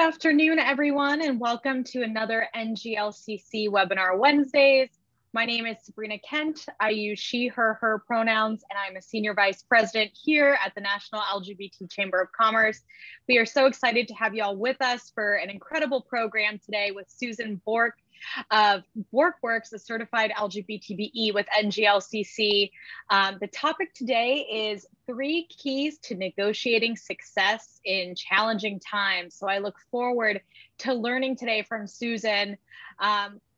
afternoon, everyone, and welcome to another NGLCC Webinar Wednesdays. My name is Sabrina Kent. I use she, her pronouns, and I'm a Senior Vice President here at the National LGBT Chamber of Commerce. We are so excited to have you all with us for an incredible program today with Susan Bork of Borkworks, a certified LGBTBE with NGLCC. The topic today is 3 keys to negotiating success in challenging times. So I look forward to learning today from Susan,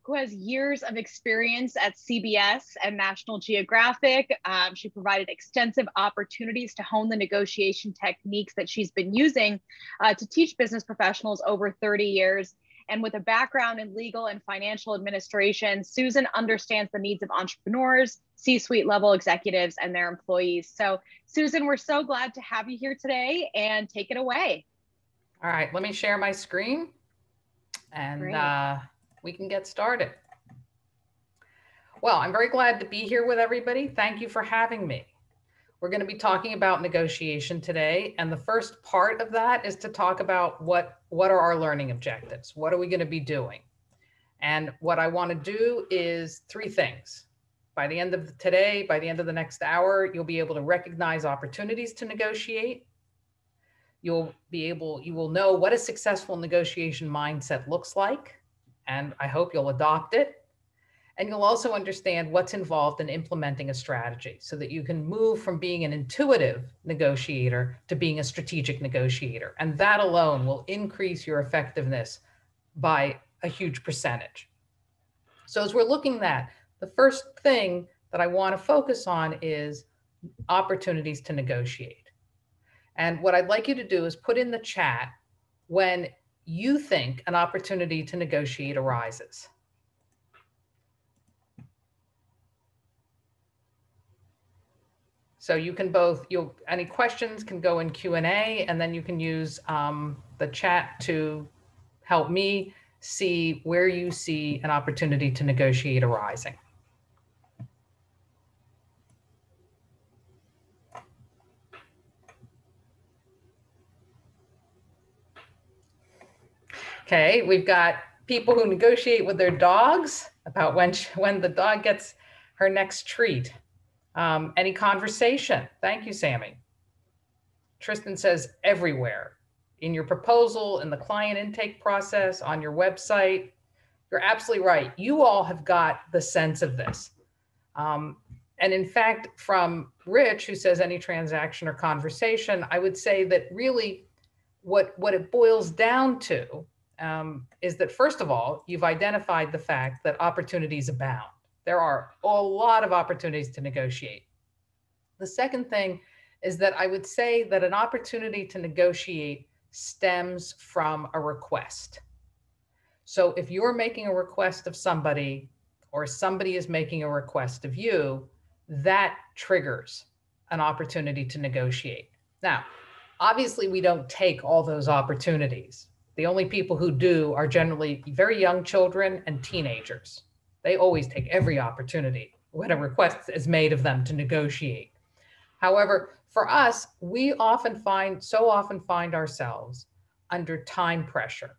who has years of experience at CBS and National Geographic. She provided extensive opportunities to hone the negotiation techniques that she's been using to teach business professionals over 30 years. And with a background in legal and financial administration, Susan understands the needs of entrepreneurs, C-suite level executives, and their employees. So Susan, we're so glad to have you here today, and take it away. All right, let me share my screen and we can get started. Well, I'm very glad to be here with everybody. Thank you for having me. We're going to be talking about negotiation today. And the first part of that is to talk about what are our learning objectives? What are we going to be doing? And what I want to do is 3 things. By the end of today, by the end of the next hour, you'll be able to recognize opportunities to negotiate. You will know what a successful negotiation mindset looks like. And I hope you'll adopt it. And you'll also understand what's involved in implementing a strategy so that you can move from being an intuitive negotiator to being a strategic negotiator. And that alone will increase your effectiveness by a huge percentage. So as we're looking at, the first thing that I want to focus on is opportunities to negotiate. And what I'd like you to do is put in the chat when you think an opportunity to negotiate arises. So you can any questions can go in Q&A, and then you can use the chat to help me see where you see an opportunity to negotiate arising. Okay, we've got people who negotiate with their dogs about when the dog gets her next treat. Any conversation? Thank you, Sammy. Tristan says everywhere. In your proposal, in the client intake process, on your website. You're absolutely right. You all have got the sense of this. And in fact, from Rich, who says any transaction or conversation, I would say that really what it boils down to is that, first of all, you've identified the fact that opportunities abound. There are a lot of opportunities to negotiate. The second thing is that I would say that an opportunity to negotiate stems from a request. So if you're making a request of somebody or somebody is making a request of you, that triggers an opportunity to negotiate. Now, obviously, we don't take all those opportunities. The only people who do are generally very young children and teenagers. They always take every opportunity when a request is made of them to negotiate. However, for us, we so often find ourselves under time pressure.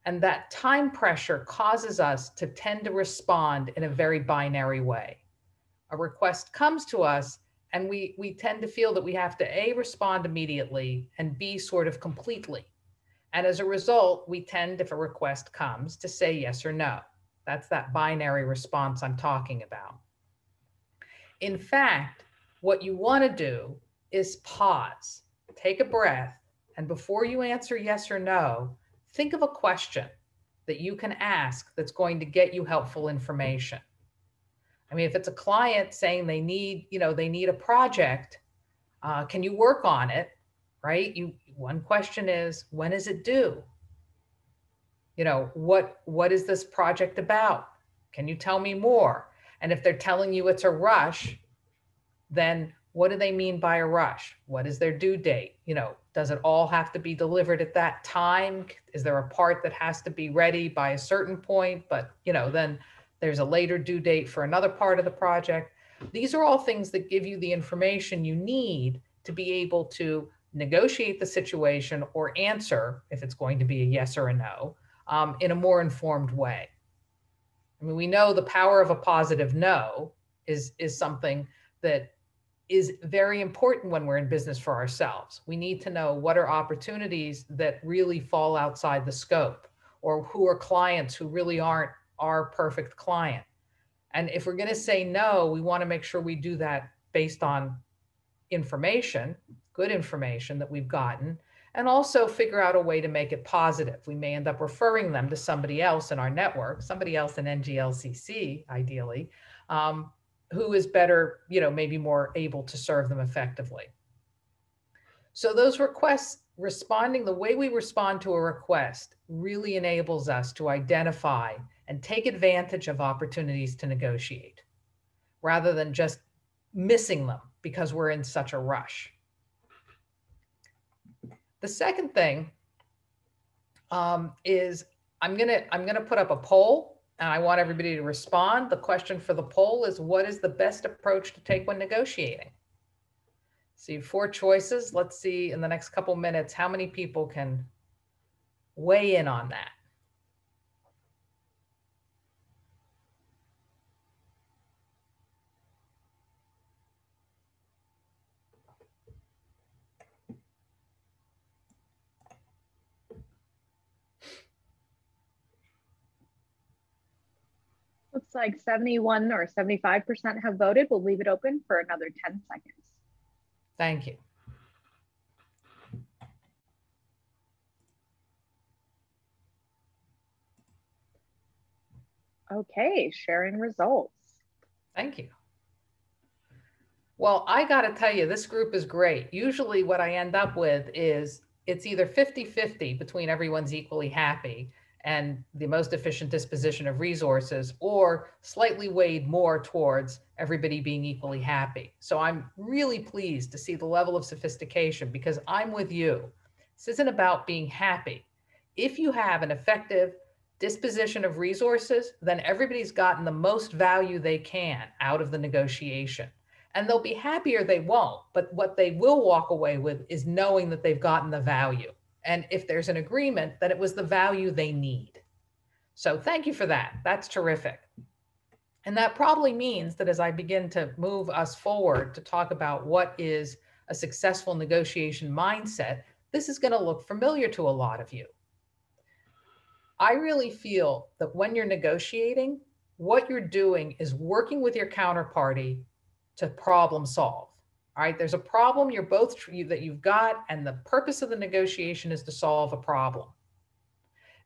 And that time pressure causes us to tend to respond in a very binary way. A request comes to us and we tend to feel that we have to A, respond immediately, and B, sort of completely. And as a result, we tend, if a request comes, to say yes or no. That's that binary response I'm talking about. In fact, what you want to do is pause, take a breath, and before you answer yes or no, think of a question that you can ask that's going to get you helpful information. I mean, if it's a client saying they need a project, can you work on it, right? One question is, when is it due? What is this project about? Can you tell me more? And if they're telling you it's a rush, then what do they mean by a rush? What is their due date? Does it all have to be delivered at that time? Is there a part that has to be ready by a certain point, but then there's a later due date for another part of the project? These are all things that give you the information you need to be able to negotiate the situation or answer, if it's going to be a yes or a no, in a more informed way. I mean, we know the power of a positive no is something that is very important when we're in business for ourselves. We need to know what are opportunities that really fall outside the scope, or who are clients who really aren't our perfect client. And if we're going to say no, we want to make sure we do that based on information, good information that we've gotten, and also figure out a way to make it positive. We may end up referring them to somebody else in our network, somebody else in NGLCC, ideally, who is better, maybe more able to serve them effectively. So those requests, responding, the way we respond to a request really enables us to identify and take advantage of opportunities to negotiate, rather than just missing them because we're in such a rush. The second thing is I'm gonna put up a poll, and I want everybody to respond. The question for the poll is, what is the best approach to take when negotiating? See, 4 choices. Let's see in the next couple minutes how many people can weigh in on that. Looks like 71 or 75% have voted. We'll leave it open for another 10 seconds. Thank you. Okay, sharing results. Thank you. Well, I got to tell you, this group is great. Usually what I end up with is it's either 50-50 between everyone's equally happy and the most efficient disposition of resources, or slightly weighed more towards everybody being equally happy. So I'm really pleased to see the level of sophistication, because I'm with you. This isn't about being happy. If you have an effective disposition of resources, then everybody's gotten the most value they can out of the negotiation. And they'll be happy or they won't, but what they will walk away with is knowing that they've gotten the value. And if there's an agreement, that it was the value they need. So thank you for that. That's terrific. And that probably means that as I begin to move us forward to talk about what is a successful negotiation mindset, this is going to look familiar to a lot of you. I really feel that when you're negotiating, what you're doing is working with your counterparty to problem solve. All right, there's a problem that you've got, and the purpose of the negotiation is to solve a problem.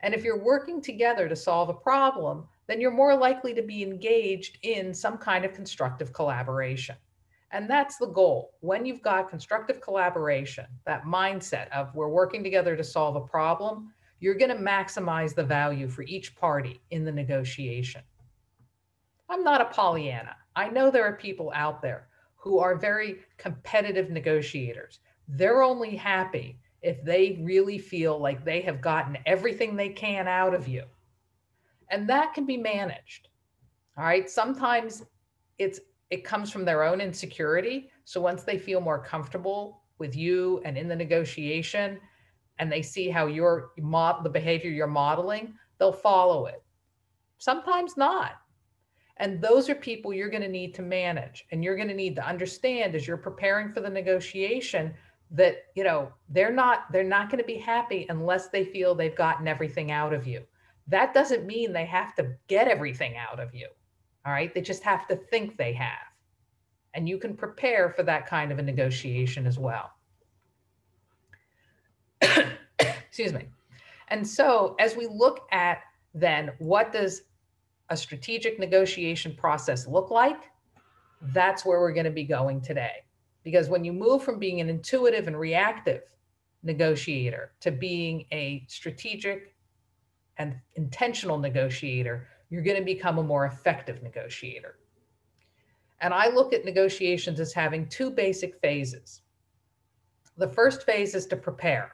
And if you're working together to solve a problem, then you're more likely to be engaged in some kind of constructive collaboration. And that's the goal. When you've got constructive collaboration, that mindset of we're working together to solve a problem, you're going to maximize the value for each party in the negotiation. I'm not a Pollyanna. I know there are people out there who are very competitive negotiators. They're only happy if they really feel like they have gotten everything they can out of you. And that can be managed. All right. Sometimes it comes from their own insecurity. So once they feel more comfortable with you and in the negotiation, and they see how the behavior you're modeling, they'll follow it. Sometimes not. And those are people you're going to need to manage. And you're going to need to understand as you're preparing for the negotiation that, they're not going to be happy unless they feel they've gotten everything out of you. That doesn't mean they have to get everything out of you. All right. They just have to think they have. And you can prepare for that kind of a negotiation as well. Excuse me. And so as we look at then what does a strategic negotiation process look like, that's where we're going to be going today. Because when you move from being an intuitive and reactive negotiator to being a strategic and intentional negotiator, you're going to become a more effective negotiator. And I look at negotiations as having 2 basic phases. The first phase is to prepare.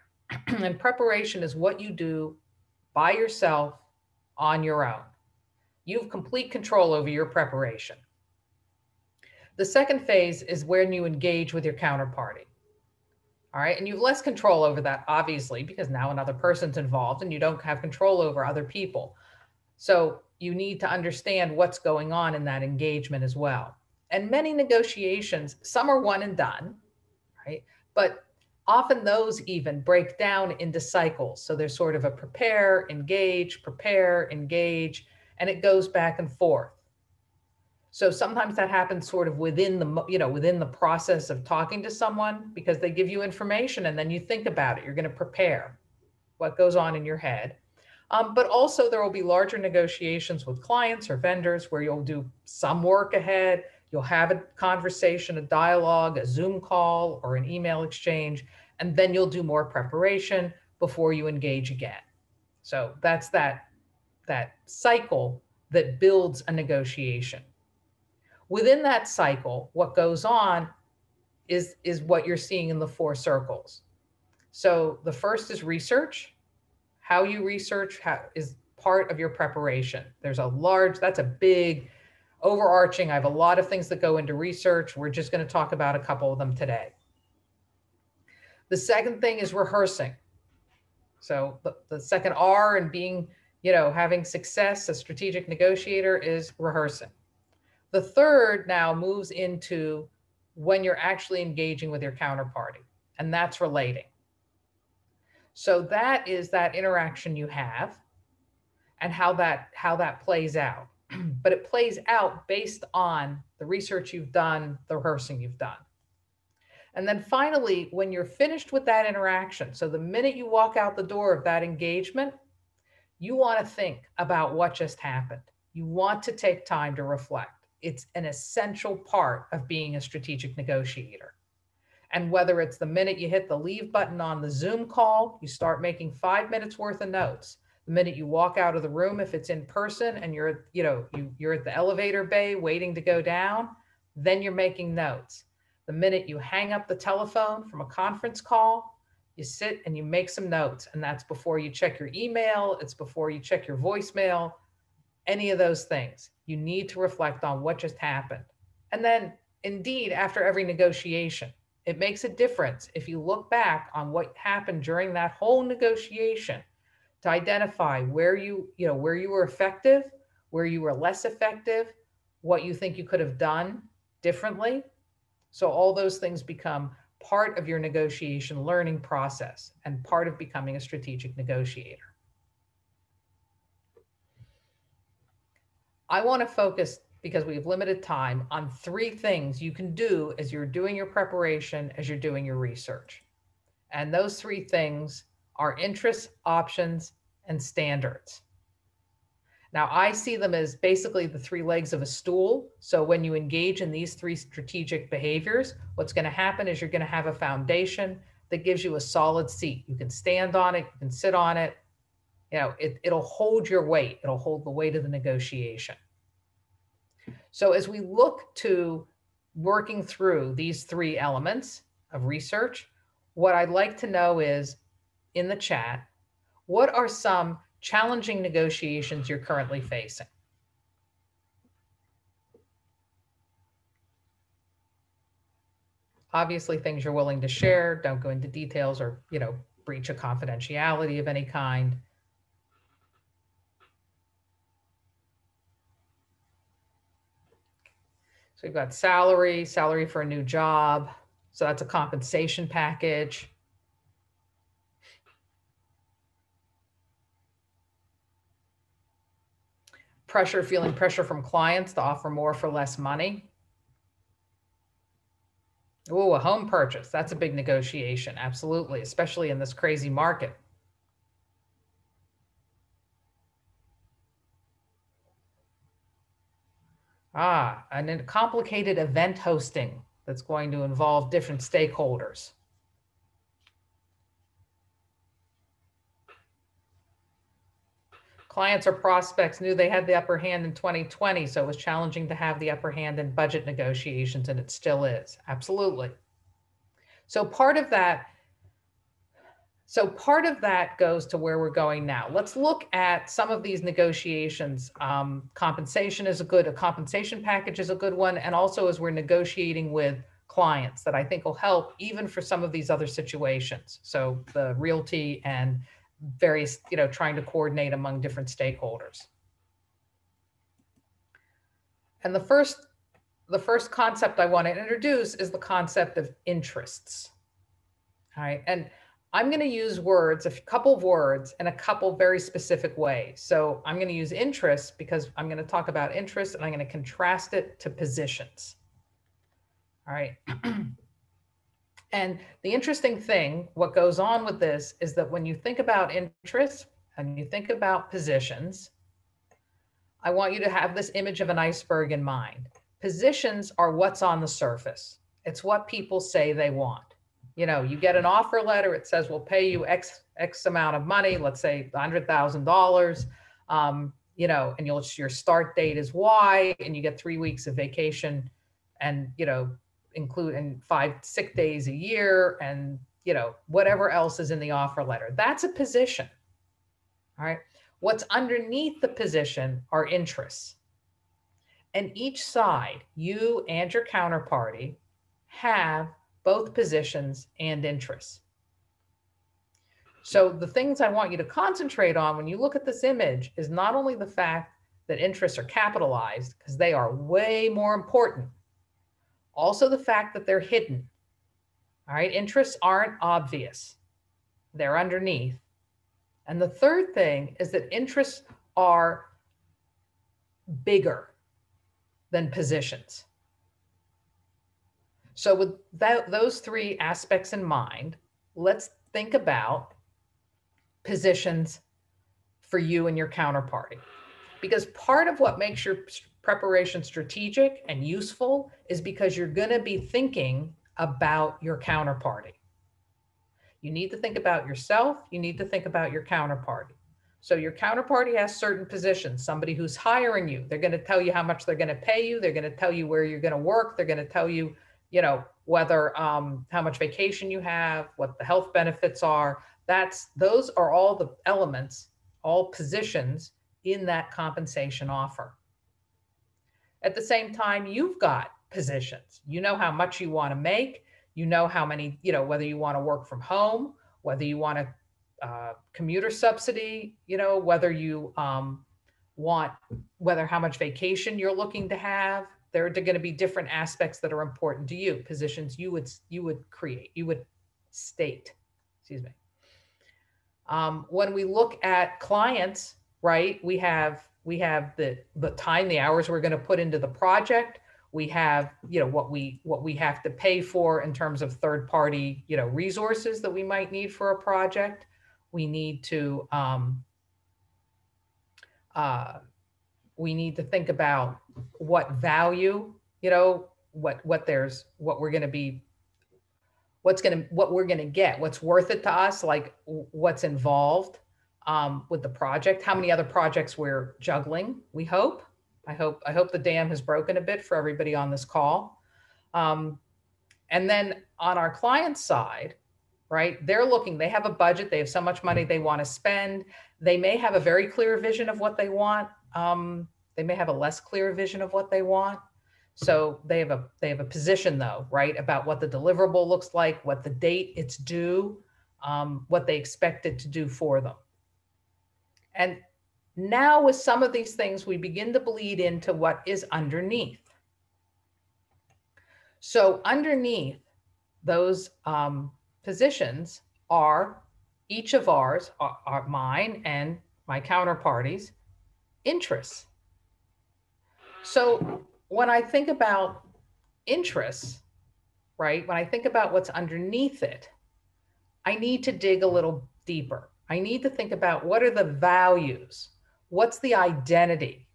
And preparation is what you do by yourself on your own. You have complete control over your preparation. The second phase is when you engage with your counterparty. All right. And you have less control over that, obviously, because now another person's involved and you don't have control over other people. So you need to understand what's going on in that engagement as well. And many negotiations, some are one and done, right? But often those even break down into cycles. So there's sort of a prepare, engage, and it goes back and forth. So sometimes that happens sort of within the process of talking to someone, because they give you information and then you think about it. You're going to prepare what goes on in your head. But also there will be larger negotiations with clients or vendors where you'll do some work ahead. You'll have a conversation, a dialogue, a Zoom call, or an email exchange, and then you'll do more preparation before you engage again. So that's that cycle that builds a negotiation. Within that cycle, what goes on is what you're seeing in the 4 circles. So the first is research. How you research is part of your preparation. That's a big overarching. I have a lot of things that go into research. We're just going to talk about a couple of them today. The second thing is rehearsing. So the second R in being, having success, a strategic negotiator, is rehearsing. The third now moves into when you're actually engaging with your counterparty, and that's relating. So that is that interaction you have and how that plays out. But it plays out based on the research you've done, the rehearsing you've done. And then finally, when you're finished with that interaction, so the minute you walk out the door of that engagement, you want to think about what just happened. You want to take time to reflect. It's an essential part of being a strategic negotiator. And whether it's the minute you hit the leave button on the Zoom call, you start making 5 minutes worth of notes. The minute you walk out of the room, if it's in person and you're at the elevator bay waiting to go down, then you're making notes. The minute you hang up the telephone from a conference call, you sit and you make some notes. And that's before you check your email. It's before you check your voicemail, any of those things. You need to reflect on what just happened. And then indeed, after every negotiation, it makes a difference if you look back on what happened during that whole negotiation to identify where you were effective, where you were less effective, what you think you could have done differently. So all those things become part of your negotiation learning process and part of becoming a strategic negotiator. I want to focus, because we have limited time, on 3 things you can do as you're doing your preparation, as you're doing your research. And those 3 things are interests, options, and standards. Now, I see them as basically the 3 legs of a stool. So when you engage in these 3 strategic behaviors, what's going to happen is you're going to have a foundation that gives you a solid seat. You can stand on it, you can sit on it. It'll hold your weight. It'll hold the weight of the negotiation. So as we look to working through these 3 elements of research, what I'd like to know is, in the chat, what are some challenging negotiations you're currently facing? Obviously, things you're willing to share. Don't go into details or, breach of confidentiality of any kind. So we've got salary for a new job. So that's a compensation package. Feeling pressure from clients to offer more for less money. Oh, a home purchase. That's a big negotiation. Absolutely. Especially in this crazy market. And a complicated event hosting that's going to involve different stakeholders. Clients or prospects knew they had the upper hand in 2020, so it was challenging to have the upper hand in budget negotiations, and it still is. Absolutely. So part of that goes to where we're going now. Let's look at some of these negotiations. A compensation package is a good one. And also as we're negotiating with clients that I think will help even for some of these other situations. So the realty and various, trying to coordinate among different stakeholders. And the first concept I want to introduce is the concept of interests. All right. And I'm going to use words, a couple of words in a couple very specific ways. So I'm going to use interests because I'm going to talk about interests and I'm going to contrast it to positions. All right. And the interesting thing, what goes on with this is that when you think about interests and you think about positions, I want you to have this image of an iceberg in mind. Positions are what's on the surface. It's what people say they want. You get an offer letter, it says we'll pay you X amount of money, let's say $100,000, and your start date is Y, and you get 3 weeks of vacation and, include 5 sick days a year and, whatever else is in the offer letter. That's a position. All right. What's underneath the position are interests. And each side, you and your counterparty, have both positions and interests. So the things I want you to concentrate on when you look at this image is not only the fact that interests are capitalized, because they are way more important, also the fact that they're hidden. All right, interests aren't obvious. They're underneath. And the third thing is that interests are bigger than positions. So with those three aspects in mind, let's think about positions for you and your counterparty. Because part of what makes your preparation strategic and useful is because you're going to be thinking about your counterparty. You need to think about yourself. You need to think about your counterparty. So your counterparty has certain positions. Somebody who's hiring you, they're going to tell you how much they're going to pay you. They're going to tell you where you're going to work. They're going to tell you, whether how much vacation you have, what the health benefits are. Those are all the elements, all positions in that compensation offer. At the same time, you've got positions. You know how much you want to make. You know how many, whether you want to work from home, whether you want a commuter subsidy, whether you whether how much vacation you're looking to have. There are going to be different aspects that are important to you, positions you would create, you would state, excuse me. When we look at clients, right, we have the time, the hours we're going to put into the project. We have, what we have to pay for in terms of third party, resources that we might need for a project. We need to think about what value, what we're going to get, what's worth it to us, like what's involved with the project, how many other projects we're juggling. I hope the dam has broken a bit for everybody on this call. And then on our client side, right, they have a budget, they have so much money they want to spend. They may have a very clear vision of what they want. They may have a less clear vision of what they want. So they have a position though, right, about what the deliverable looks like, what the date it's due, what they expect it to do for them. And now with some of these things, we begin to bleed into what is underneath. So underneath those positions are each of ours, are mine and my counterparties' interests. So when I think about interests, right, when I think about what's underneath it, I need to dig a little deeper. I need to think about what are the values? What's the identity?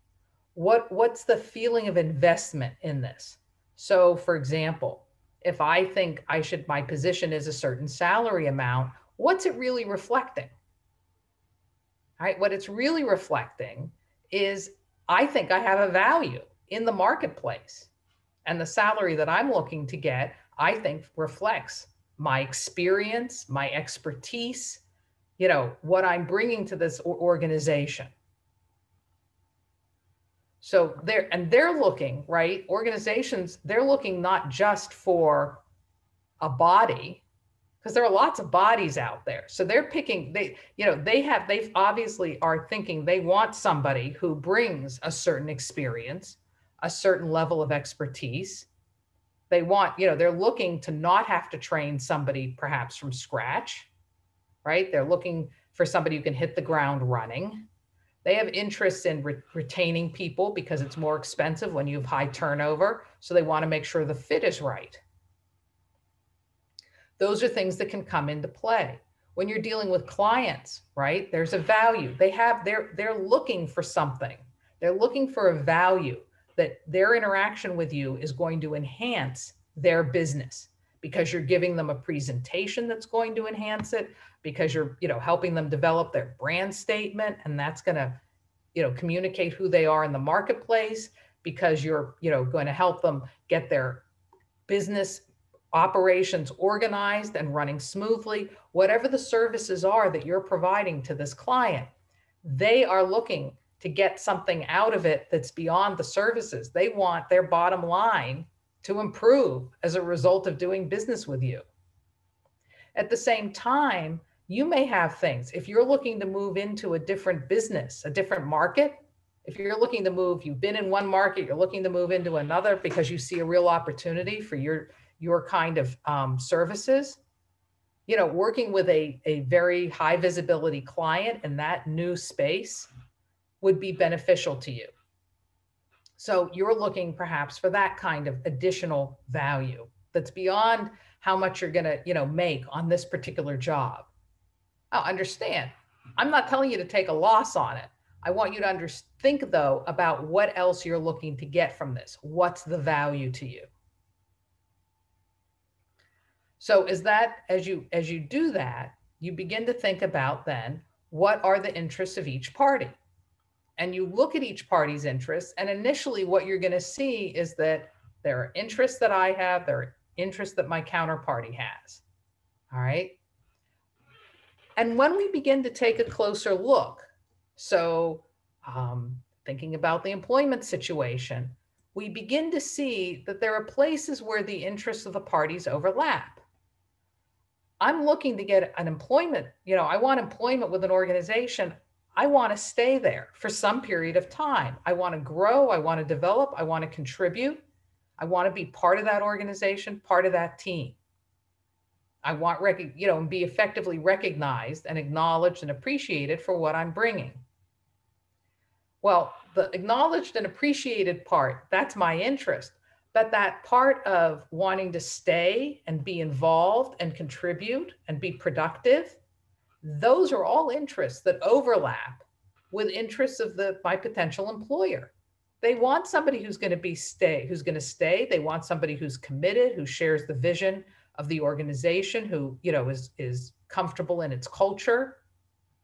What's the feeling of investment in this? So for example, if I think my position is a certain salary amount, what's it really reflecting? All right, what it's really reflecting is I think I have a value in the marketplace, and the salary that I'm looking to get, I think reflects my experience, my expertise, what I'm bringing to this organization. So they're looking, right? Organizations, they're looking not just for a body, because there are lots of bodies out there. So they're picking, they've obviously are thinking they want somebody who brings a certain experience, a certain level of expertise. They want, they're looking to not have to train somebody perhaps from scratch, right? They're looking for somebody who can hit the ground running. They have interest in retaining people because it's more expensive when you have high turnover. So they want to make sure the fit is right. Those are things that can come into play. When you're dealing with clients, right? There's a value. They're looking for something. They're looking for a value that their interaction with you is going to enhance their business because you're giving them a presentation that's going to enhance it, because you're, helping them develop their brand statement, and that's going to, communicate who they are in the marketplace, because you're, going to help them get their business operations organized and running smoothly. Whatever the services are that you're providing to this client, they are looking to get something out of it that's beyond the services. They want their bottom line to improve as a result of doing business with you. At the same time, you may have things. If you're looking to move into a different business, a different market, if you're looking to move, you've been in one market, you're looking to move into another because you see a real opportunity for your kind of services, working with a very high visibility client in that new space would be beneficial to you. So you're looking perhaps for that kind of additional value that's beyond how much you're going to, make on this particular job. Now, understand, I'm not telling you to take a loss on it. I want you to think, though, about what else you're looking to get from this. What's the value to you? So as you do that, you begin to think about then, what are the interests of each party? And you look at each party's interests, and initially what you're going to see is that there are interests that I have, there are interests that my counterparty has. All right. And when we begin to take a closer look, so thinking about the employment situation, we begin to see that there are places where the interests of the parties overlap. I'm looking to get an employment, I want employment with an organization. I want to stay there for some period of time. I want to grow. I want to develop. I want to contribute. I want to be part of that organization, part of that team. I want, be effectively recognized and acknowledged and appreciated for what I'm bringing. Well, the acknowledged and appreciated part, that's my interest. But that part of wanting to stay and be involved and contribute and be productive, those are all interests that overlap with interests of my potential employer. They want somebody who's going to stay. They want somebody who's committed, who shares the vision of the organization, who, is comfortable in its culture.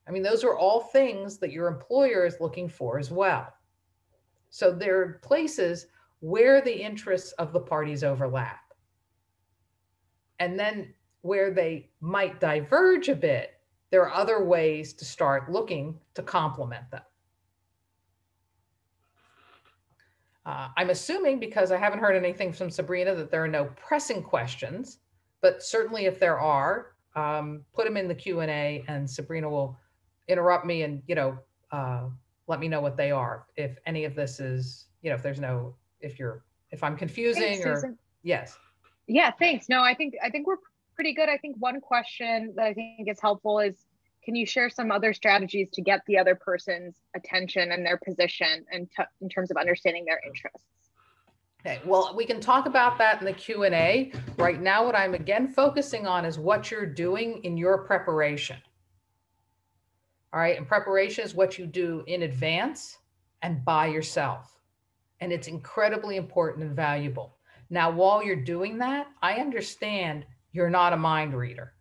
I mean, those are all things that your employer is looking for as well. So there are places where the interests of the parties overlap. And then where they might diverge a bit, there are other ways to start looking to complement them. I'm assuming, because I haven't heard anything from Sabrina, that there are no pressing questions, but certainly if there are, put them in the Q&A and Sabrina will interrupt me and, let me know what they are. If any of this is, if I'm confusing. Thanks, Susan. Yes. Yeah, thanks. No, I think we're pretty good. I think one question that I think is helpful is, can you share some other strategies to get the other person's attention and their position and in terms of understanding their interests? Okay, well, we can talk about that in the Q&A. Right now, what I'm again focusing on is what you're doing in your preparation. All right, and preparation is what you do in advance and by yourself. And it's incredibly important and valuable. Now, while you're doing that, I understand you're not a mind reader.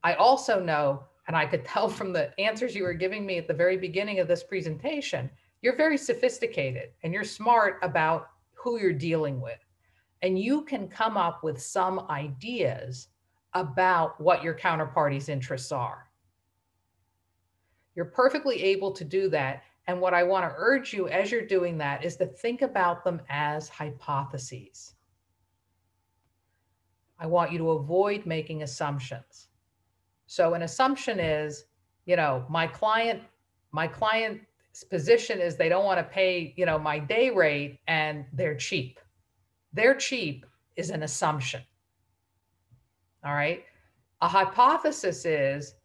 I also know, and I could tell from the answers you were giving me at the very beginning of this presentation, you're very sophisticated and you're smart about who you're dealing with. And you can come up with some ideas about what your counterparty's interests are. You're perfectly able to do that. And what I want to urge you as you're doing that is to think about them as hypotheses. I want you to avoid making assumptions. So an assumption is, my client's position is they don't want to pay, my day rate and they're cheap. They're cheap is an assumption. All right. A hypothesis is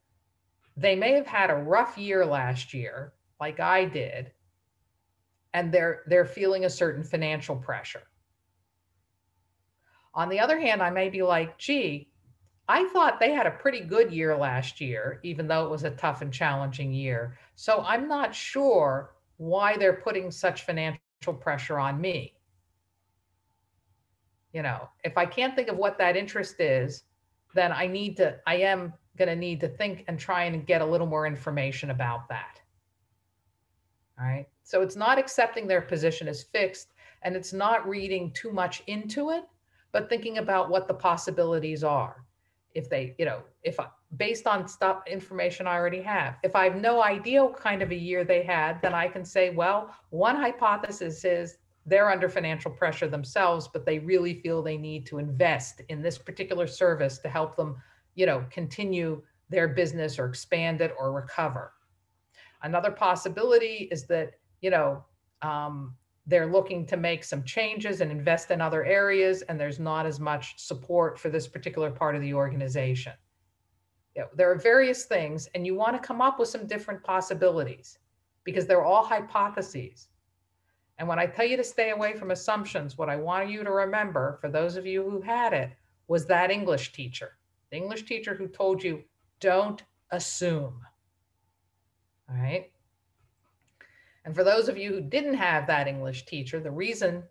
they may have had a rough year last year, like I did, and they're feeling a certain financial pressure. On the other hand, I may be like, gee, I thought they had a pretty good year last year, even though it was a tough and challenging year. So I'm not sure why they're putting such financial pressure on me. If I can't think of what that interest is, then I am going to need to think and try and get a little more information about that. All right. So it's not accepting their position as fixed, and it's not reading too much into it, but thinking about what the possibilities are. If they, based on information I already have, if I have no idea what kind of a year they had, then I can say, well, one hypothesis is they're under financial pressure themselves, but they really feel they need to invest in this particular service to help them, continue their business or expand it or recover. Another possibility is that, they're looking to make some changes and invest in other areas, and there's not as much support for this particular part of the organization. There are various things, and you want to come up with some different possibilities because they're all hypotheses. And when I tell you to stay away from assumptions, what I want you to remember, for those of you who had it, was that English teacher, the English teacher who told you, don't assume. All right. And for those of you who didn't have that English teacher, the reason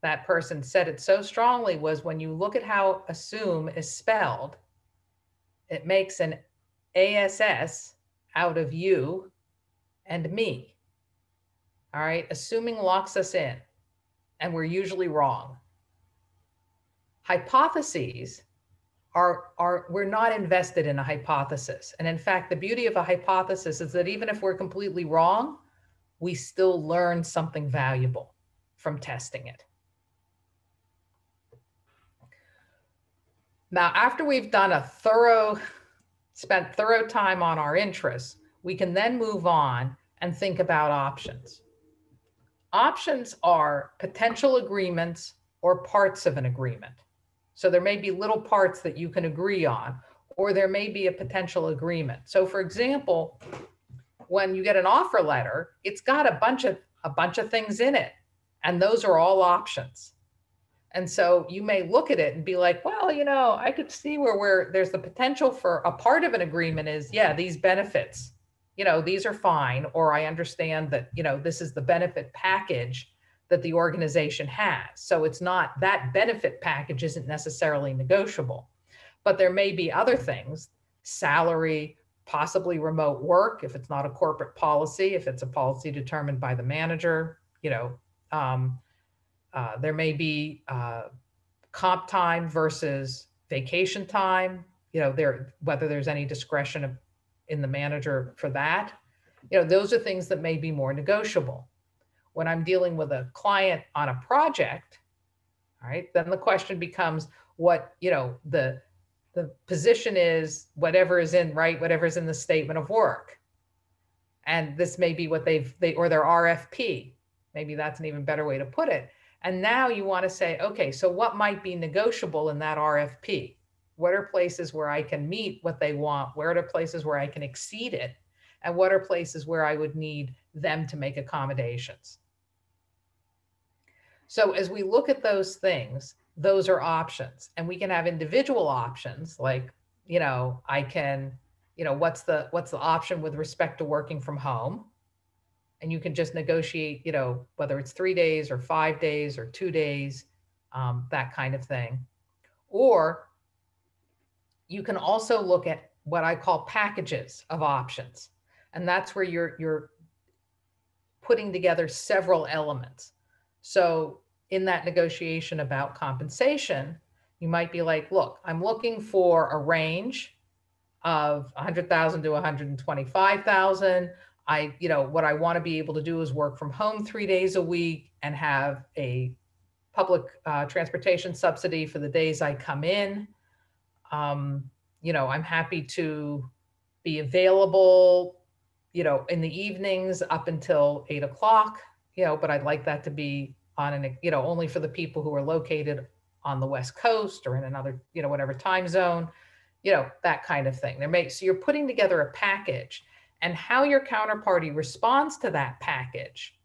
that person said it so strongly was when you look at how assume is spelled, it makes an ASS out of you and me. All right. Assuming locks us in, and we're usually wrong. Hypotheses we're not invested in a hypothesis. And in fact, the beauty of a hypothesis is that even if we're completely wrong, we still learn something valuable from testing it. Now, after we've done spent thorough time on our interests, we can then move on and think about options. Options are potential agreements or parts of an agreement. So there may be little parts that you can agree on, or there may be a potential agreement. So for example, when you get an offer letter, it's got a bunch of things in it, and those are all options. And so you may look at it and be like, well, I could see where there's the potential for a part of an agreement is, yeah, these benefits, these are fine, or I understand that, this is the benefit package that the organization has. So it's not, that benefit package isn't necessarily negotiable, but there may be other things, salary, possibly remote work, if it's not a corporate policy, if it's a policy determined by the manager, there may be comp time versus vacation time, whether there's any discretion in the manager for that. Those are things that may be more negotiable. When I'm dealing with a client on a project, all right, then the question becomes what, the position is whatever is in the statement of work. And this may be what or their RFP. Maybe that's an even better way to put it. And now you want to say, okay, so what might be negotiable in that RFP? What are places where I can meet what they want? Where are places where I can exceed it? And what are places where I would need them to make accommodations? So as we look at those things, those are options, and we can have individual options like, I can, what's the option with respect to working from home? And you can just negotiate, whether it's 3 days or 5 days or 2 days, that kind of thing. Or you can also look at what I call packages of options. And that's where you're putting together several elements. So in that negotiation about compensation, you might be like, look, I'm looking for a range of 100,000 to 125,000. what I want to be able to do is work from home 3 days a week and have a public transportation subsidy for the days I come in. I'm happy to be available, in the evenings up until 8 o'clock, but I'd like that to be on only for the people who are located on the West Coast or in another, whatever time zone, that kind of thing. So you're putting together a package, and how your counterparty responds to that package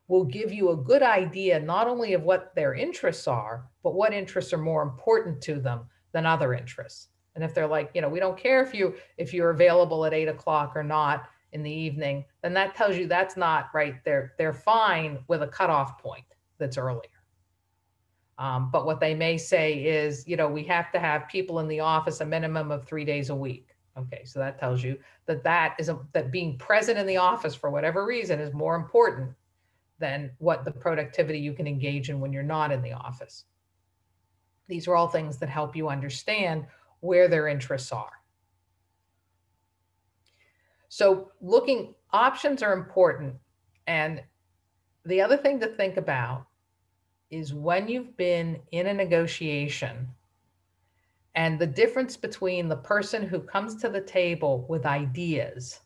will give you a good idea not only of what their interests are, but what interests are more important to them than other interests. And if they're like, we don't care if you're available at 8 o'clock or not in the evening, then that tells you that's not right. They're fine with a cutoff point that's earlier. But what they may say is, we have to have people in the office a minimum of 3 days a week. Okay, so that tells you that being present in the office for whatever reason is more important than what the productivity you can engage in when you're not in the office. These are all things that help you understand where their interests are. So options are important. And the other thing to think about is when you've been in a negotiation and the difference between the person who comes to the table with ideas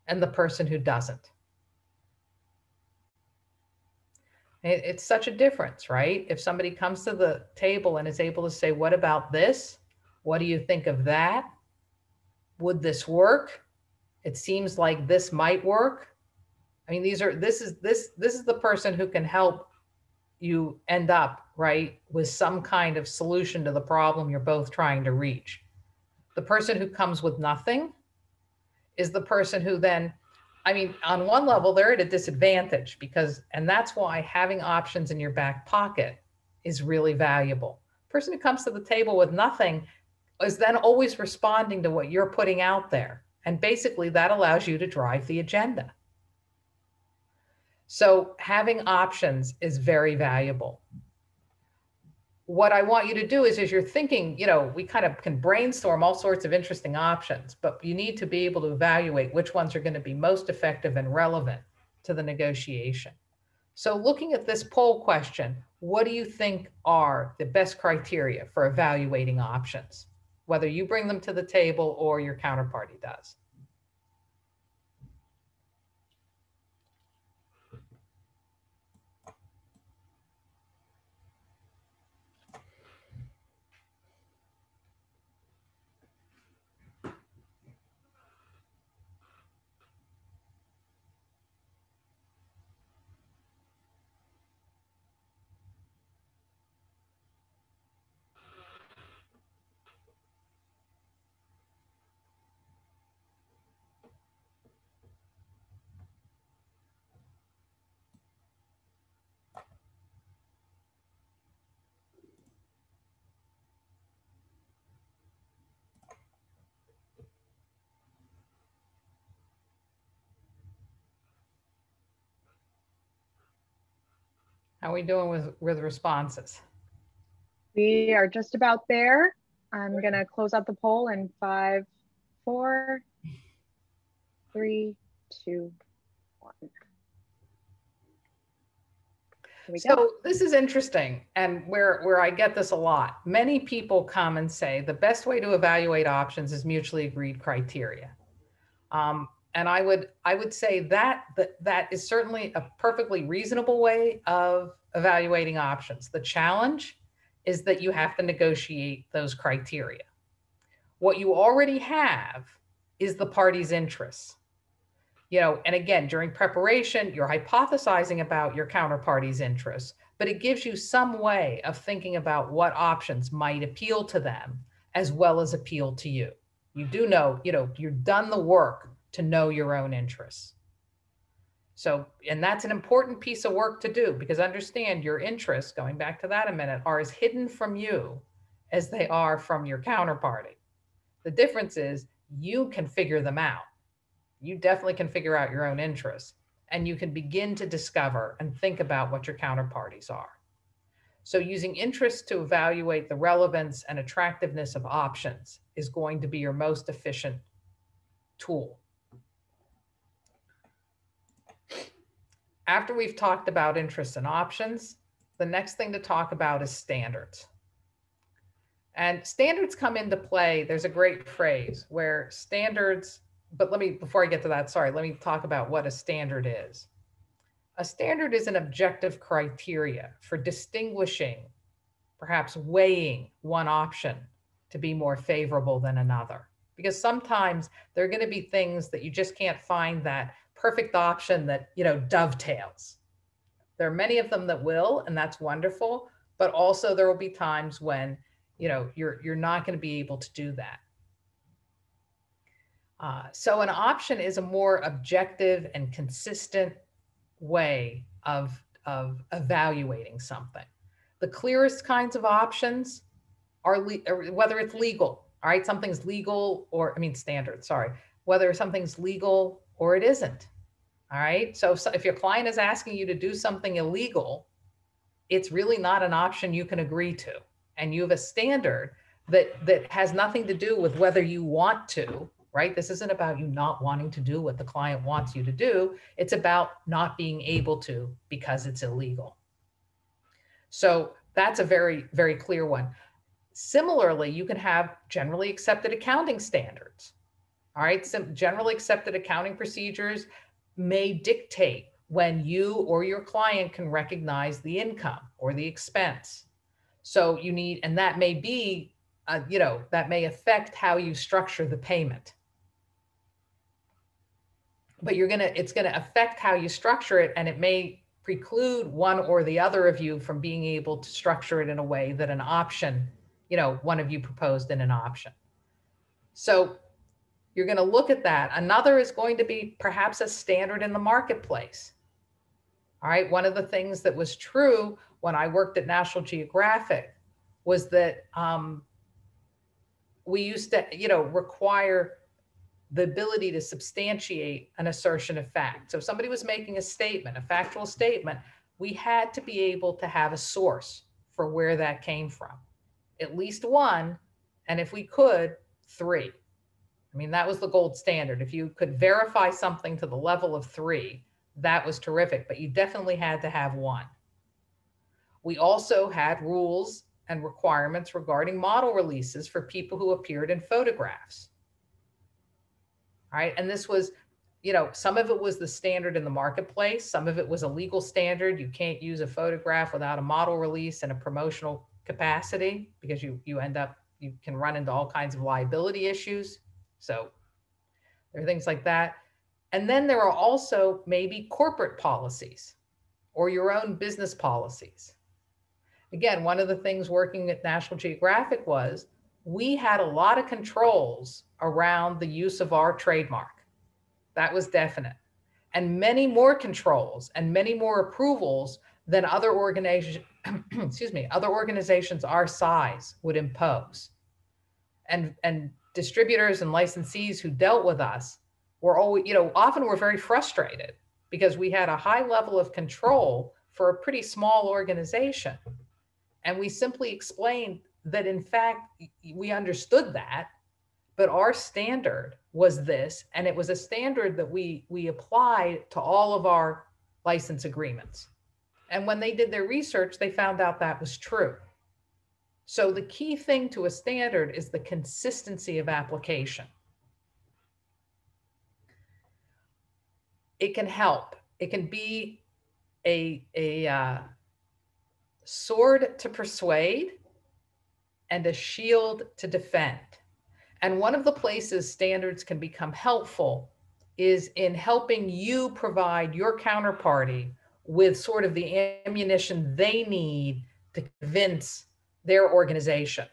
and the person who doesn't. It's such a difference, right? If somebody comes to the table and is able to say, what about this? What do you think of that? Would this work? It seems like this might work. I mean, this is the person who can help you end up, right, with some kind of solution to the problem you're both trying to reach. The person who comes with nothing is the person who then, on one level, they're at a disadvantage and that's why having options in your back pocket is really valuable. The person who comes to the table with nothing is then always responding to what you're putting out there. And basically that allows you to drive the agenda. So having options is very valuable. What I want you to do is, as you're thinking, we kind of can brainstorm all sorts of interesting options, but you need to be able to evaluate which ones are going to be most effective and relevant to the negotiation. So looking at this poll question, what do you think are the best criteria for evaluating options, whether you bring them to the table or your counterparty does? How are we doing with responses? We are just about there. I'm going to close out the poll in 5, 4, 3, 2, 1. So this is interesting, and where I get this a lot. Many people come and say the best way to evaluate options is mutually agreed criteria. And I would say that is certainly a perfectly reasonable way of evaluating options. The challenge is that you have to negotiate those criteria. What you already have is the party's interests. And again, during preparation, you're hypothesizing about your counterparty's interests, but it gives you some way of thinking about what options might appeal to them as well as appeal to you. You do know, you've done the work to know your own interests. So, and that's an important piece of work to do, because understand your interests, going back to that a minute, are as hidden from you as they are from your counterparty. The difference is you can figure them out. You definitely can figure out your own interests, and you can begin to discover and think about what your counterparties are. So using interests to evaluate the relevance and attractiveness of options is going to be your most efficient tool. After we've talked about interests and options, the next thing to talk about is standards. And standards come into play. There's a great phrase where standards, but before I get to that, sorry, let me talk about what a standard is. A standard is an objective criteria for distinguishing, perhaps weighing one option to be more favorable than another. Because sometimes there are going to be things that you just can't find that perfect option that, dovetails. There are many of them that will, and that's wonderful, but also there will be times when, you're not going to be able to do that. So an option is a more objective and consistent way of evaluating something. The clearest kinds of options are whether it's legal. All right, something's legal standard, sorry, whether something's legal or it isn't. All right, so if your client is asking you to do something illegal, it's really not an option you can agree to. And you have a standard that has nothing to do with whether you want to, right? This isn't about you not wanting to do what the client wants you to do. It's about not being able to because it's illegal. So that's a very, very clear one. Similarly, you can have generally accepted accounting standards. All right, some generally accepted accounting procedures may dictate when you or your client can recognize the income or the expense. So you need, and that may be, that may affect how you structure the payment. But it's going to affect how you structure it, and it may preclude one or the other of you from being able to structure it in a way that an option, one of you proposed in an option. So you're going to look at that. Another is going to be perhaps a standard in the marketplace. All right. One of the things that was true when I worked at National Geographic was that we used to, require the ability to substantiate an assertion of fact. So if somebody was making a statement, a factual statement, we had to be able to have a source for where that came from. At least one, and if we could, three. I mean, that was the gold standard. If you could verify something to the level of three, that was terrific, but you definitely had to have one. We also had rules and requirements regarding model releases for people who appeared in photographs. All right, and this was, some of it was the standard in the marketplace. Some of it was a legal standard. You can't use a photograph without a model release in a promotional capacity because you can run into all kinds of liability issues. So there are things like that. And then there are also maybe corporate policies or your own business policies. Again, one of the things working at National Geographic was we had a lot of controls around the use of our trademark. That was definite. And many more controls and many more approvals than other organizations, other organizations our size would impose. And distributors and licensees who dealt with us were always, often were very frustrated because we had a high level of control for a pretty small organization. And we simply explained that, in fact, we understood that, but our standard was this, and it was a standard that we applied to all of our license agreements. And when they did their research, they found out that was true. So the key thing to a standard is the consistency of application. It can help. It can be a sword to persuade and a shield to defend. And one of the places standards can become helpful is in helping you provide your counterparty with sort of the ammunition they need to convince their organization.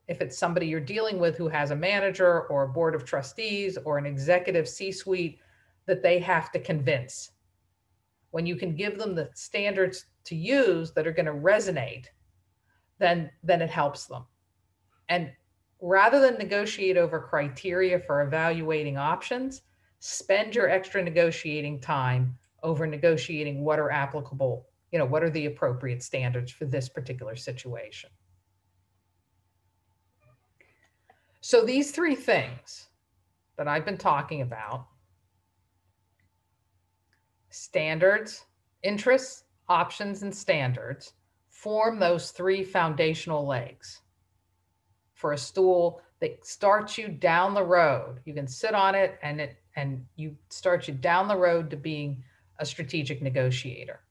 If it's somebody you're dealing with who has a manager or a board of trustees or an executive C-suite that they have to convince. When you can give them the standards to use that are going to resonate, then it helps them. And rather than negotiate over criteria for evaluating options, spend your extra negotiating time over negotiating what are applicable, what are the appropriate standards for this particular situation. So these three things that I've been talking about, standards, Interests, options, and standards form those three foundational legs for a stool that starts you down the road. You can sit on it and you start you down the road to being a strategic negotiator.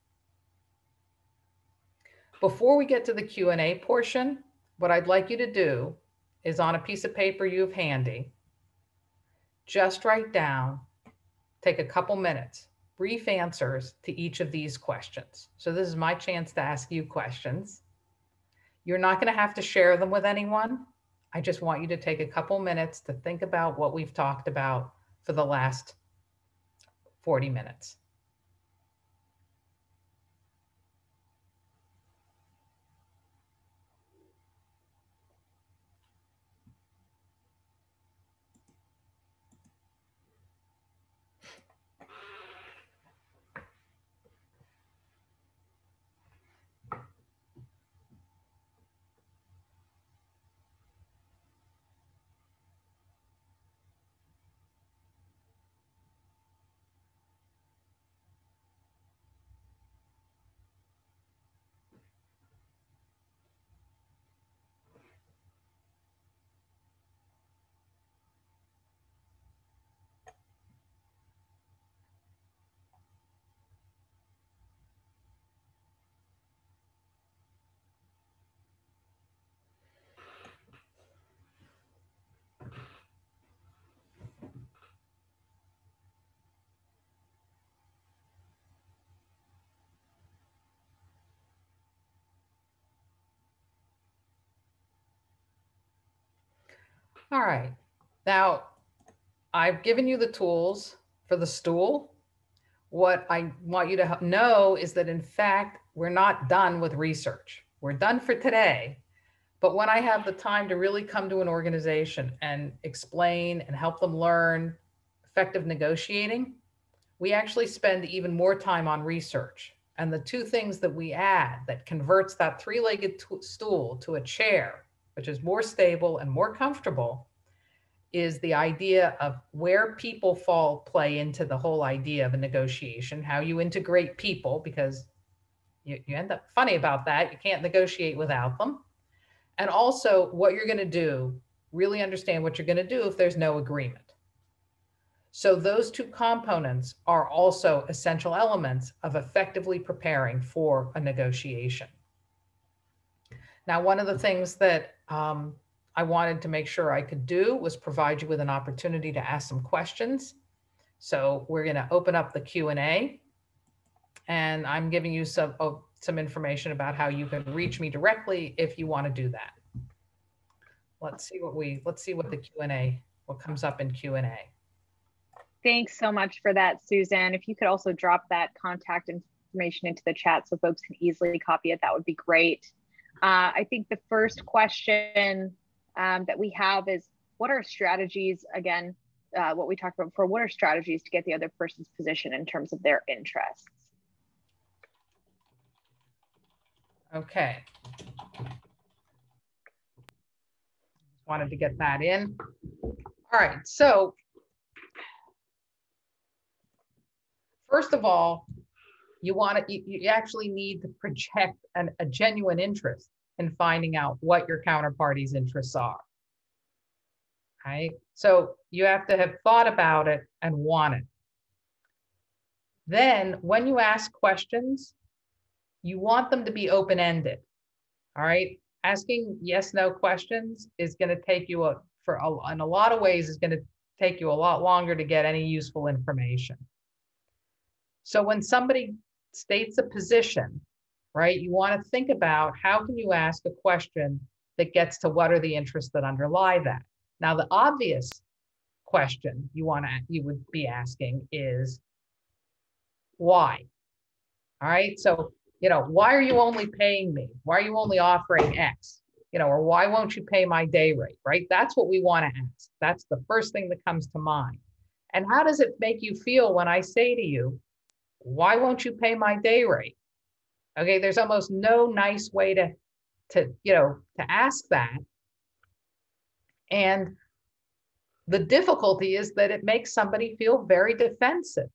Before we get to the Q&A portion, what I'd like you to do is on a piece of paper you have handy, just write down, take a couple minutes, brief answers to each of these questions. So this is my chance to ask you questions. You're not going to have to share them with anyone. I just want you to take a couple minutes to think about what we've talked about for the last 40 minutes. All right. Now, I've given you the tools for the stool. What I want you to know is that, in fact, we're not done with research. We're done for today. But when I have the time to really come to an organization and explain and help them learn effective negotiating, we actually spend even more time on research. And the two things that we add that converts that three-legged stool to a chair, which is more stable and more comfortable, is the idea of where people play into the whole idea of a negotiation, how you integrate people, because you end up funny about that. You can't negotiate without them. And also what you're going to do, really understand what you're going to do if there's no agreement. So those two components are also essential elements of effectively preparing for a negotiation. Now, one of the things that I wanted to make sure I could do was provide you with an opportunity to ask some questions. So we're going to open up the Q&A, and I'm giving you some information about how you can reach me directly if you want to do that. Let's see what the Q&A, what comes up in Q&A. Thanks so much for that, Susan. If you could also drop that contact information into the chat so folks can easily copy it, that would be great. I think the first question that we have is, what are strategies, again, what we talked about before, what are strategies to get the other person's position in terms of their interests? Okay. Wanted to get that in. All right, so first of all, you actually need to project a genuine interest in finding out what your counterparty's interests are. Right? So you have to have thought about it and want it. Then when you ask questions, you want them to be open-ended. All right? Asking yes/no questions is going to take you in a lot of ways is going to take you a lot longer to get any useful information. So when somebody states a position, right, you want to think about how can you ask a question that gets to what are the interests that underlie that. Now, the obvious question you would be asking is why? All right, so why are you only paying me? Why are you only offering X? Or why won't you pay my day rate? Right? That's what we want to ask. That's the first thing that comes to mind. And how does it make you feel when I say to you, why won't you pay my day rate? Okay, there's almost no nice way to ask that. And the difficulty is that it makes somebody feel very defensive.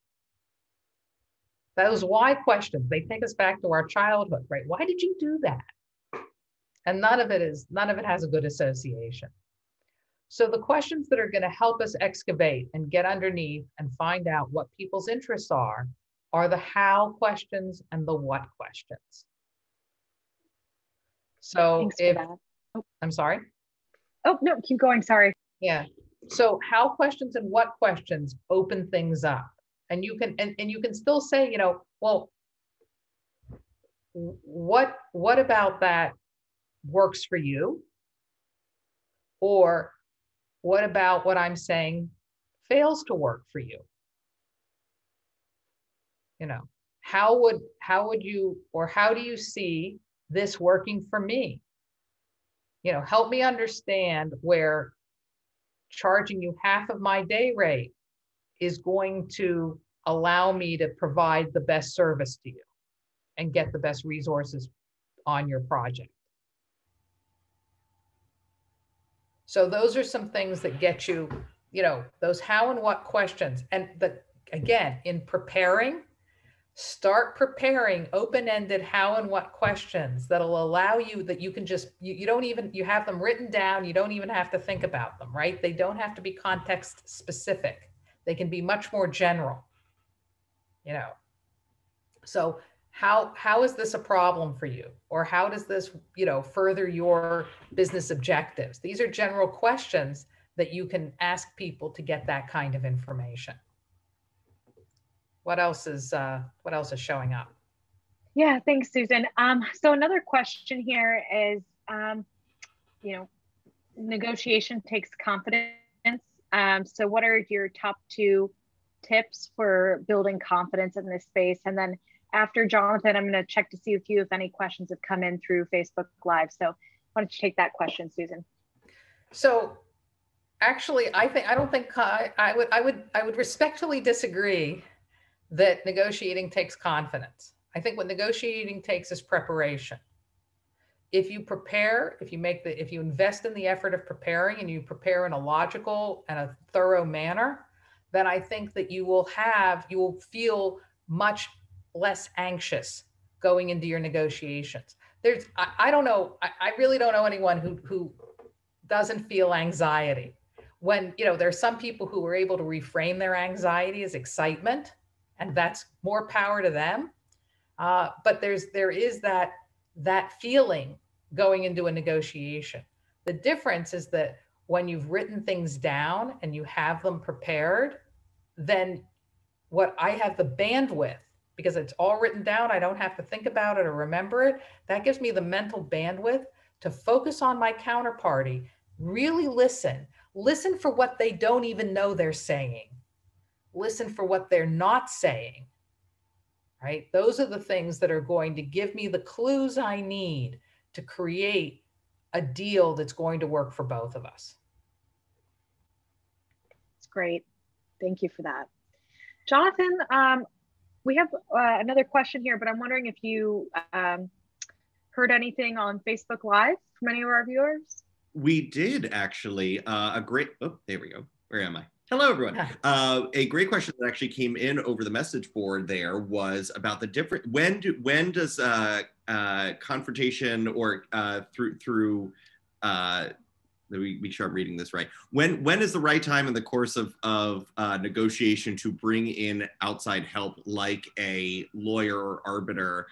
Those why questions, they take us back to our childhood, right? Why did you do that? And none of it has a good association. So the questions that are going to help us excavate and get underneath and find out what people's interests are the how questions and the what questions. So Thanks for that. Oh. I'm sorry. Oh, no, keep going. Sorry. Yeah. So how questions and what questions open things up. And you can, and you can still say, you know, well, what about that works for you? Or what about what I'm saying fails to work for you? You know, how would you, or how do you see this working for me? You know, help me understand where charging you half of my day rate is going to allow me to provide the best service to you and get the best resources on your project. So those are some things that get you, you know, those how and what questions. And again, in preparing, start preparing open-ended how and what questions that'll allow you, that you can just, you don't even, you have them written down, you don't even have to think about them, right? They don't have to be context specific. They can be much more general, you know. So how is this a problem for you? Or how does this, you know, further your business objectives? These are general questions that you can ask people to get that kind of information. What else is showing up? Yeah, thanks, Susan. So another question here is, you know, negotiation takes confidence. So what are your top 2 tips for building confidence in this space? And then after Jonathan, I'm going to check to see if any questions have come in through Facebook Live. So why don't you take that question, Susan? So actually, I would respectfully disagree that negotiating takes confidence. I think what negotiating takes is preparation. If you prepare, if you invest in the effort of preparing, and you prepare in a logical and a thorough manner, then I think that you will feel much less anxious going into your negotiations. I don't know, I really don't know anyone who doesn't feel anxiety. When, you know, there's some people who are able to reframe their anxiety as excitement, and that's more power to them. But there is that feeling going into a negotiation. The difference is that when you've written things down and you have them prepared, then what I have the bandwidth, because it's all written down, I don't have to think about it or remember it. That gives me the mental bandwidth to focus on my counterparty, really listen for what they don't even know they're saying. Listen for what they're not saying, right? Those are the things that are going to give me the clues I need to create a deal that's going to work for both of us. That's great. Thank you for that. Jonathan, we have another question here, but I'm wondering if you heard anything on Facebook Live from any of our viewers? We did actually. There we go. Where am I? Hello, everyone. A great question that actually came in over the message board there was about the different, when does confrontation or through let me make sure I'm reading this right. When is the right time in the course of negotiation to bring in outside help, like a lawyer or arbiter,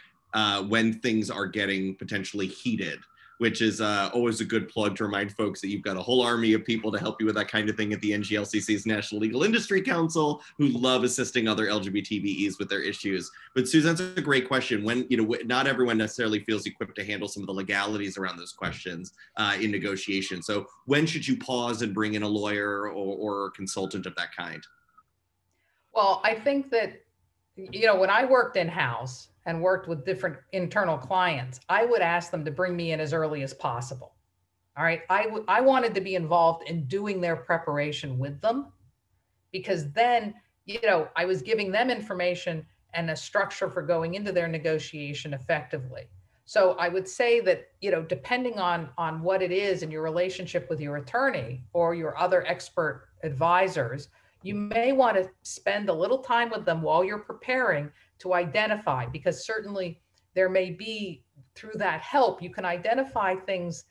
when things are getting potentially heated? Which is always a good plug to remind folks that you've got a whole army of people to help you with that kind of thing at the NGLCC's National Legal Industry Council, who love assisting other LGBTBEs with their issues. But Susan, that's a great question. When, you know, not everyone necessarily feels equipped to handle some of the legalities around those questions in negotiation. So when should you pause and bring in a lawyer or a consultant of that kind? Well, I think that, you know, when I worked in-house and worked with different internal clients, I would ask them to bring me in as early as possible. All right. I wanted to be involved in doing their preparation with them, because then, you know, I was giving them information and a structure for going into their negotiation effectively. So I would say that, you know, depending on what it is in your relationship with your attorney or your other expert advisors, you may want to spend a little time with them while you're preparing to identify, because certainly there may be, through that help, you can identify things,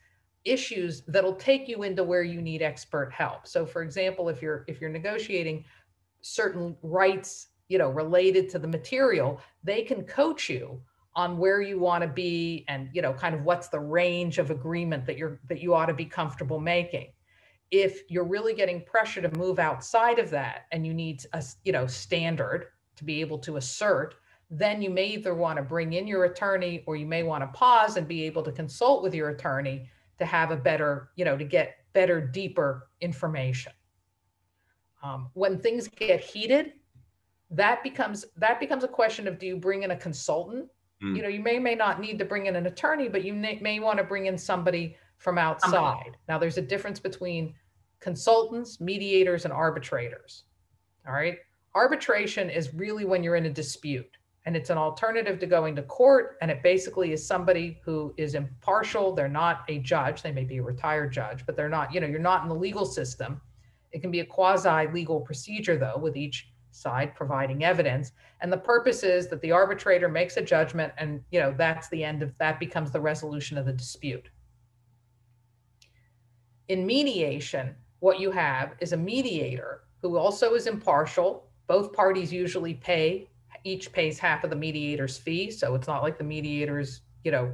issues that'll take you into where you need expert help. So for example, if you're negotiating certain rights, related to the material, they can coach you on where you want to be, and kind of what's the range of agreement that you ought to be comfortable making. If you're really getting pressure to move outside of that, and you need a standard to be able to assert, then you may either want to bring in your attorney, or you may want to pause and be able to consult with your attorney to have a better, to get better, deeper information. When things get heated, that becomes a question of, do you bring in a consultant? You may not need to bring in an attorney, but you may want to bring in somebody from outside. Now, there's a difference between consultants, mediators, and arbitrators. All right. Arbitration is really when you're in a dispute, and it's an alternative to going to court. And it basically is somebody who is impartial. They're not a judge. They may be a retired judge, but they're not, you're not in the legal system. It can be a quasi-legal procedure, though, with each side providing evidence. And the purpose is that the arbitrator makes a judgment, and that's the end of that, becomes the resolution of the dispute. In mediation, what you have is a mediator who also is impartial. Both parties usually each pays half of the mediator's fee. So it's not like the mediator is,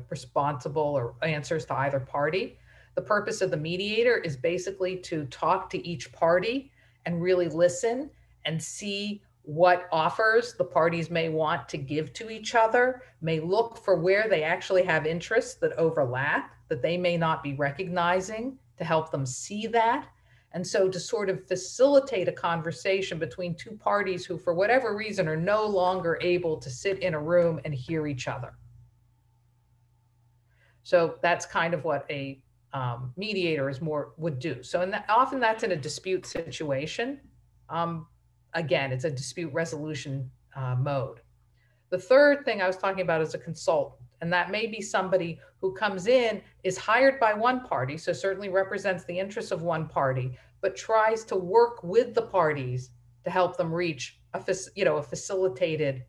responsible or answers to either party. The purpose of the mediator is basically to talk to each party and really listen and see what offers the parties may want to give to each other, may look for where they actually have interests that overlap, that they may not be recognizing, to help them see that. And so to sort of facilitate a conversation between two parties who, for whatever reason, are no longer able to sit in a room and hear each other. So that's kind of what a mediator would do. So often that's in a dispute situation. Again, it's a dispute resolution mode. The third thing I was talking about is a consultant, and that may be somebody who comes in, is hired by one party, so certainly represents the interests of one party, but tries to work with the parties to help them reach a facilitated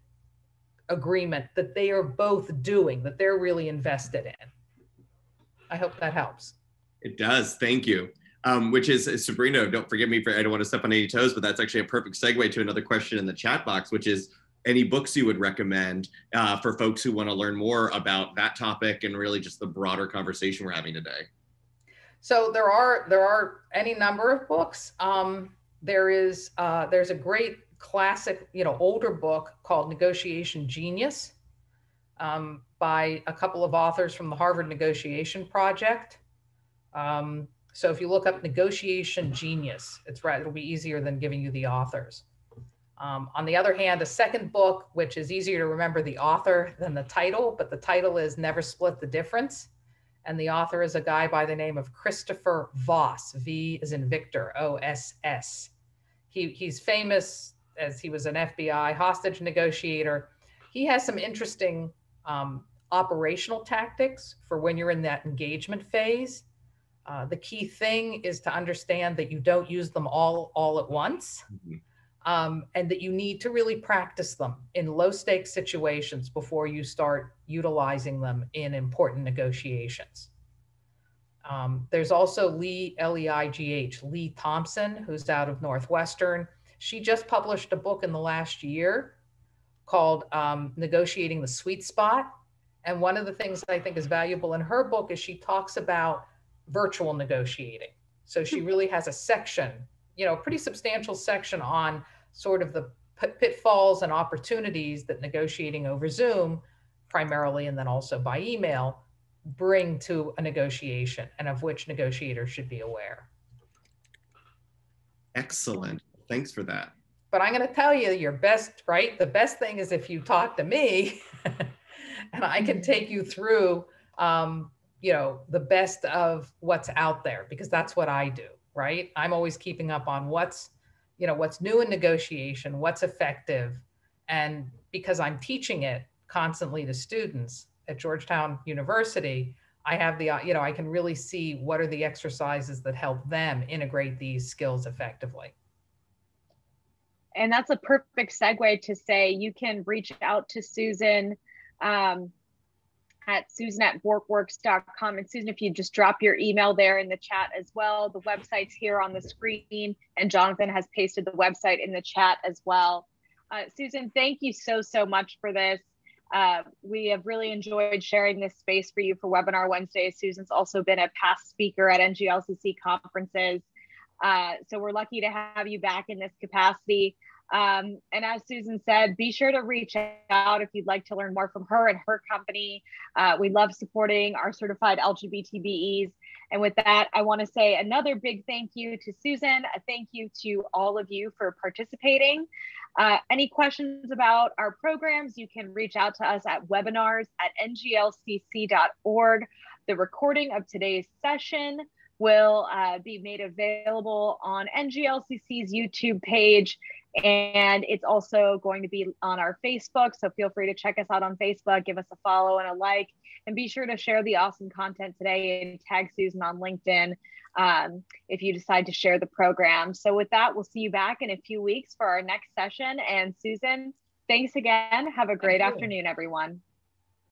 agreement that they are both doing, that they're really invested in. I hope that helps. It does. Thank you. Which is, Sabrina, don't forgive me I don't want to step on any toes, but that's actually a perfect segue to another question in the chat box, which is any books you would recommend for folks who want to learn more about that topic and really just the broader conversation we're having today. So there are any number of books. There's a great classic, older book called Negotiation Genius by a couple of authors from the Harvard Negotiation Project. So if you look up Negotiation Genius, it'll be easier than giving you the authors. On the other hand, a second book, which is easier to remember the author than the title, but the title is Never Split the Difference. And the author is a guy by the name of Christopher Voss, V as in Victor, O-S-S. He's famous as he was an FBI hostage negotiator. He has some interesting operational tactics for when you're in that engagement phase. The key thing is to understand that you don't use them all at once, and that you need to really practice them in low stakes situations before you start utilizing them in important negotiations. There's also Leigh Thompson, who's out of Northwestern. She just published a book in the last year called Negotiating the Sweet Spot. And one of the things that I think is valuable in her book is she talks about virtual negotiating. So she really has a section, a pretty substantial section on sort of the pitfalls and opportunities that negotiating over Zoom primarily, and then also by email, bring to a negotiation, and of which negotiators should be aware. Excellent. Thanks for that. But I'm going to tell you your best, right? The best thing is if you talk to me and I can take you through, the best of what's out there, because that's what I do, right? I'm always keeping up on what's new in negotiation, what's effective. And because I'm teaching it constantly to students at Georgetown University, I have I can really see what are the exercises that help them integrate these skills effectively. And that's a perfect segue to say you can reach out to Susan at susan@borkworks.com. And Susan, if you just drop your email there in the chat as well, the website's here on the screen, and Jonathan has pasted the website in the chat as well. Susan, thank you so much for this. We have really enjoyed sharing this space for you for Webinar Wednesdays. Susan's also been a past speaker at NGLCC conferences. So we're lucky to have you back in this capacity. And as Susan said, be sure to reach out if you'd like to learn more from her and her company. We love supporting our certified LGBTBEs. And with that, I want to say another big thank you to Susan, a thank you to all of you for participating. Any questions about our programs, you can reach out to us at webinars@nglcc.org. The recording of today's session will be made available on NGLCC's YouTube page, and it's also going to be on our Facebook. So feel free to check us out on Facebook, give us a follow and a like, and be sure to share the awesome content today and tag Susan on LinkedIn if you decide to share the program. So with that, we'll see you back in a few weeks for our next session. And Susan, thanks again. Have a great afternoon, everyone.